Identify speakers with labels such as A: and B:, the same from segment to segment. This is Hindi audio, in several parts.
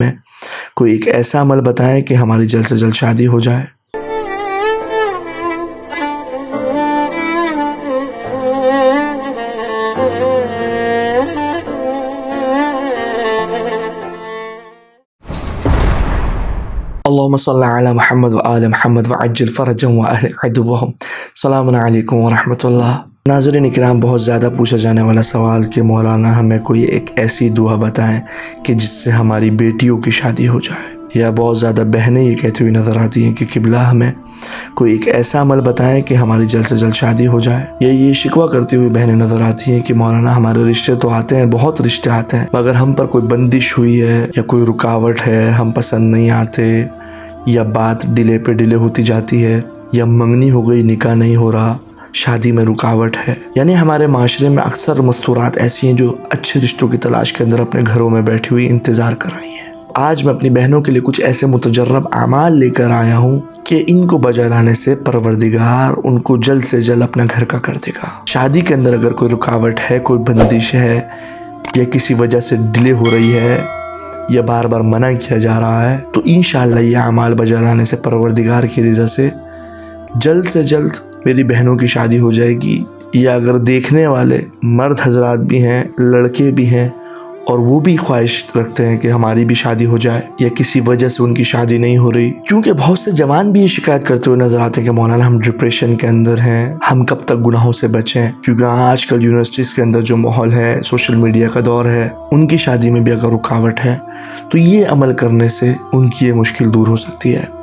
A: में कोई एक ऐसा अमल बताएं कि हमारी जल्द से जल्द शादी हो जाए। अल्लाहुम्मा सल्ली अला मुहम्मद व आले मुहम्मद व अज्जिल फरजहम व अहलिक अदुव्वहुम। अस्सलामु अलैकुम व रहमतुल्लाह। नाज़रीन इकराम, बहुत ज़्यादा पूछा जाने वाला सवाल कि मौलाना हमें कोई एक ऐसी दुआ बताएं कि जिससे हमारी बेटियों की शादी हो जाए, या बहुत ज़्यादा बहनें ये कहती हुई नज़र आती हैं कि किबला हमें कोई एक ऐसा अमल बताएं कि हमारी जल्द से जल्द शादी हो जाए। या ये शिकवा करती हुई बहनें नज़र आती हैं कि मौलाना हमारे रिश्ते तो आते हैं, बहुत रिश्ते आते हैं, मगर हम पर कोई बंदिश हुई है या कोई रुकावट है, हम पसंद नहीं आते, या बात डिले पे डिले होती जाती है, या मंगनी हो गई निकाह नहीं हो रहा, शादी में रुकावट है। यानी हमारे माशरे में अक्सर मस्तूरात ऐसी हैं जो अच्छे रिश्तों की तलाश के अंदर अपने घरों में बैठी हुई इंतज़ार कर रही हैं। आज मैं अपनी बहनों के लिए कुछ ऐसे मुतजर्रब आमाल लेकर आया हूँ कि इनको बजा लाने से परवरदिगार उनको जल्द से जल्द अपना घर का कर देगा। शादी के अंदर अगर कोई रुकावट है, कोई बंदिश है, या किसी वजह से डिले हो रही है, या बार बार मना किया जा रहा है, तो इंशाअल्लाह ये अमाल बजा लाने से परवरदिगार की रिज़ा से जल्द मेरी बहनों की शादी हो जाएगी। या अगर देखने वाले मर्द हजरात भी हैं, लड़के भी हैं, और वो भी ख्वाहिश रखते हैं कि हमारी भी शादी हो जाए, या किसी वजह से उनकी शादी नहीं हो रही, क्योंकि बहुत से जवान भी ये शिकायत करते हुए नजर आते हैं कि मौलाना हम डिप्रेशन के अंदर हैं, हम कब तक गुनाहों से बचें, क्योंकि आजकल यूनिवर्सिटीज़ के अंदर जो माहौल है, सोशल मीडिया का दौर है, उनकी शादी में भी अगर रुकावट है तो ये अमल करने से उनकी ये मुश्किल दूर हो सकती है।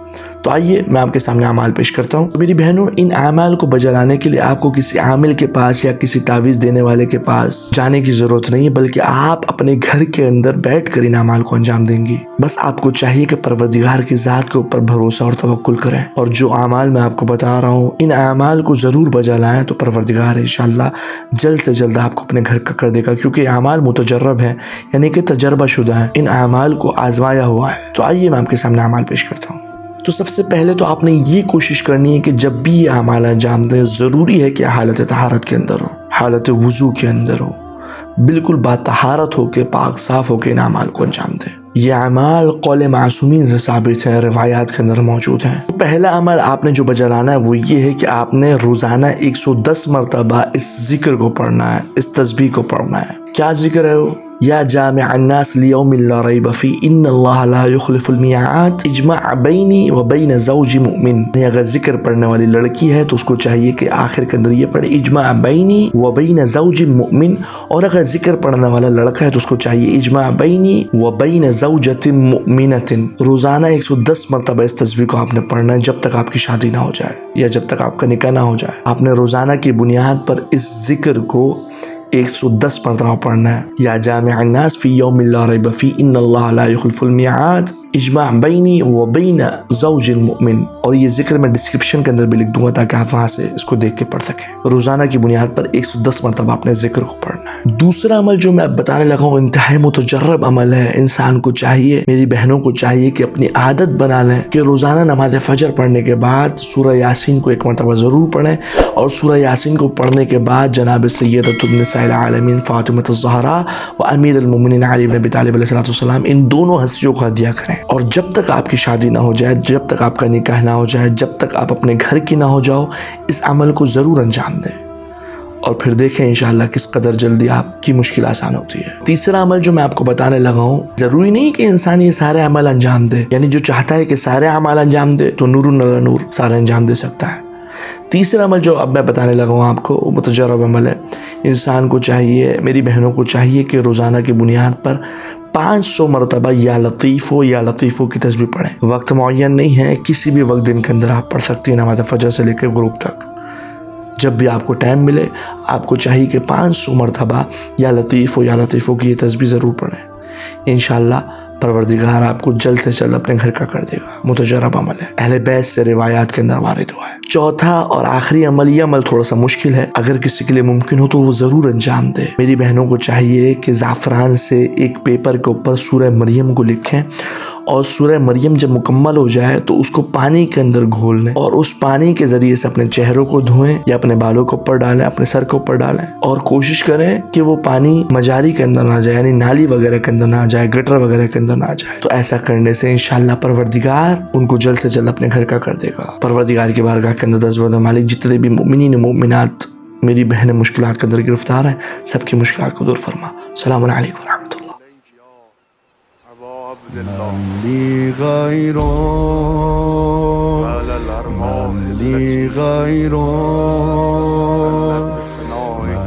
A: तो आइए मैं आपके सामने अमाल पेश करता हूँ। मेरी बहनों, इन अमाल को बजा लाने के लिए आपको किसी आमिल के पास या किसी तावीज़ देने वाले के पास जाने की ज़रूरत नहीं है, बल्कि आप अपने घर के अंदर बैठ कर इन अमाल को अंजाम देंगी। बस आपको चाहिए कि परवरदिगार की ज़ात के ऊपर भरोसा और तवक्कुल करें, और जो अमाल मैं आपको बता रहा हूँ, इन अमाल को ज़रूर बजा लाएँ, तो परवरदिगार इंशाअल्लाह जल्द से जल्द आपको अपने घर का कर देगा, क्योंकि अमाल मुतजर्रब हैं, यानी कि तजर्बाशुदा हैं, इन अमाल को आजमाया हुआ है। तो आइए मैं आपके सामने अमाल पेश करता हूँ। तो सबसे पहले तो आपने ये कोशिश करनी है कि जब भी ये अमाल अंजाम दें, ज़रूरी है कि हालत तहारत के अंदर हो, हालत वुज़ू के अंदर हो, बिल्कुल बातहारत हो के, पाक साफ हो के इन अमाल को अंजाम दें। ये अमाल कौल मासूमीन से साबित है, रिवायात के अंदर मौजूद हैं। तो पहला अमल आपने जो बजा लाना है वो ये है कि आपने रोज़ाना 110 मरतबा इस जिक्र को पढ़ना है, इस तस्बीह को पढ़ना है। क्या जिक्र है वो? या जामिअन नास लियौमिन ला रैब फी इन्नल्लाह ला युखलिफुल मिआद इज्मा बैनी व बैन ज़ौज मुमिन। अगर जिक्र पढ़ने वाली लड़की है तो उसको चाहिए कि आखिर के अंदर ये पढ़े इज्मा बैनी व बैन ज़ौज मुमिन, और अगर जिक्र पढ़ने वाला लड़का है तो उसको चाहिए इज्मा बैनी व बैन ज़ौजतिन मुमिनतिन। रोज़ाना 110 मरतबा इस तस्बीह को आपने पढ़ना है जब तक आपकी शादी ना हो जाए, या जब तक आपका निकाह ना हो जाए। आपने रोज़ाना की बुनियाद पर इस जिक्र को 110 मरतबा पढ़ना है। या जामिअन नास फी यौमिन ला रैब फी इन्नल्लाह ला युखलिफुल मिआद इज्मा बैनी व बैन ज़ौजिन मुमिन। और ये जिक्र मैं डिस्क्रिप्शन के अंदर भी लिख दूंगा ताकि आप वहाँ से इसको देख के पढ़ सकें। रोज़ाना की बुनियाद पर 110 मरतबा आपने जिक्र को पढ़ना है। दूसरा अमल जो मैं बताने लगा हूँ इंतहाई मुतजर्रब अमल है। इंसान को चाहिए, मेरी बहनों को चाहिए कि अपनी आदत बना लें कि रोज़ाना नमाज फजर पढ़ने के बाद सूरह यासीन को 1 मरतबा ज़रूर पढ़ें, और सूरह यासीन को पढ़ने के बाद जनाब सय्यदतुन निसाइल आलमीन फातिमा ज़हरा व अमीर अल-मोमिनीन अली इब्न अबी तालिब अलैहिस्सलाम, इन दोनों हस्तियों को हदिया करें। और जब तक आपकी शादी ना हो जाए, जब तक आपका निकाह ना हो जाए, जब तक आप अपने घर की ना हो जाओ, इस अमल को ज़रूर अंजाम दें, और फिर देखें इंशाअल्लाह किस कदर जल्दी आपकी मुश्किल आसान होती है। तीसरा अमल जो मैं आपको बताने लगा हूँ, ज़रूरी नहीं कि इंसान ये सारे अमल अंजाम दे, यानी जो चाहता है कि सारे अमल अंजाम दे तो नूरुन अला नूर सारे अंजाम दे सकता है। तीसरा अमल जो अब मैं बताने लगा हूँ आपको, मुतजर्रब अमल है। इंसान को चाहिए, मेरी बहनों को चाहिए कि रोज़ाना की बुनियाद पर 500 मरतबा या लतीफ़ो की तस्बीह पढ़ें। वक्त मुअय्यन नहीं है, किसी भी वक्त दिन के अंदर आप पढ़ सकती हैं, नमाज़ फजर से लेकर गुरूब तक। जब भी आपको टाइम मिले, आपको चाहिए कि 500 मरतबा या लतीफ़ो की ये तस्बीह ज़रूर पढ़ें। इंशाअल्लाह परवरदिगार आपको जल्द से जल्द अपने घर का कर देगा। मुतजर्रब अमल है, अहले बैत से रिवायात के अंदर वारिद हुआ है। चौथा और आखिरी अमल, ये अमल थोड़ा सा मुश्किल है, अगर किसी के लिए मुमकिन हो तो वो ज़रूर अंजाम दे। मेरी बहनों को चाहिए कि ज़ाफ़रान से एक पेपर के ऊपर सूरह मरियम को लिखें, और सूरह मरियम जब मुकम्मल हो जाए तो उसको पानी के अंदर घोल लें और उस पानी के जरिए से अपने चेहरों को धोएं या अपने बालों के ऊपर डालें, अपने सर के ऊपर डालें और कोशिश करें कि वो पानी मजारी के अंदर ना जाए, यानी नाली वगैरह के अंदर ना जाए, गटर वगैरह के अंदर ना जाए। तो ऐसा करने से इंशाल्लाह परवरदिगार उनको जल्द से जल्द अपने घर का कर देगा। परवरदिगार की बारगाह के अंदर दस बद मालिक जितने भी मोमिनीन मोमिनात मेरी बहनें मुश्किलात के अंदर गिरफ्तार हैं, सबकी मुश्किलात को दूर फरमा। अस्सलाम वालेकुम व रहमतुल्लाह।